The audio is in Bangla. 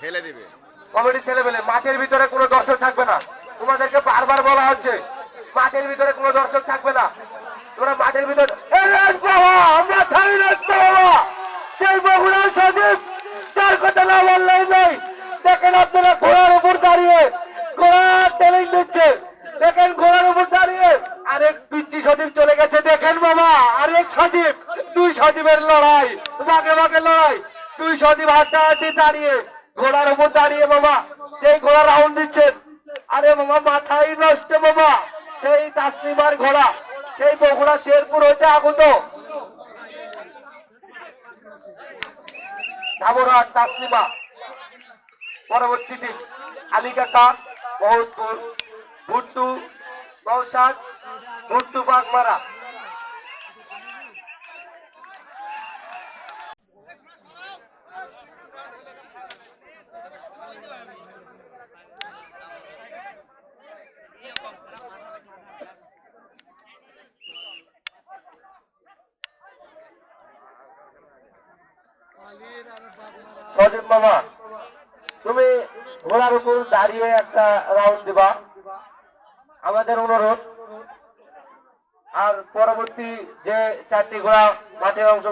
ফেলে দিবে। কমিটির ছেলেমেলে মাঠের ভিতরে কোনো দর্শক থাকবে না, তোমাদেরকে বারবার বলা হচ্ছে মাঠের ভিতরে কোনো দর্শক থাকবে না, তোমরা মাঠের ভিতরে আমরা সেই বগুড়ার সজীব তার কথা না বললেই নয়। দেখেন আপনারা ঘোড়ার উপর দাঁড়িয়ে ঘোড়া টেলিং দিচ্ছে, দেখেন ঘোড়ার উপর দাঁড়িয়ে আরেক পিচ্ছি সজীব চলে গেছে। দেখেন বাবা আরেক সজীব, দুই সজীবের লড়াই, বাঘে বাঘে লড়াই, দুই সজীব হাড্ডাহাড্ডি দাঁড়িয়ে ঘোড়ার উপর দাঁড়িয়ে বাবা সেই ঘোড়া রাউন্ড দিচ্ছেন। আরে বাবা মাথায় নষ্ট বাবা, সেই তাসলিমার ঘোড়া, সেই বগুড়া শেরপুর হইতে আগত ধামরাট তাসলিমা। পরবর্তী দিন আলী কাকা মহৎপুর, ভুট্টু নৌসাদ, ভুট্টু বাগমারা। সজীব মামা তুমি ঘোড়ার উপর দাঁড়িয়ে একটা রাউন্ড দিবা, আমাদের অনুরোধ। আর পরবর্তী যে চারটি ঘোড়া মাঠে অংশ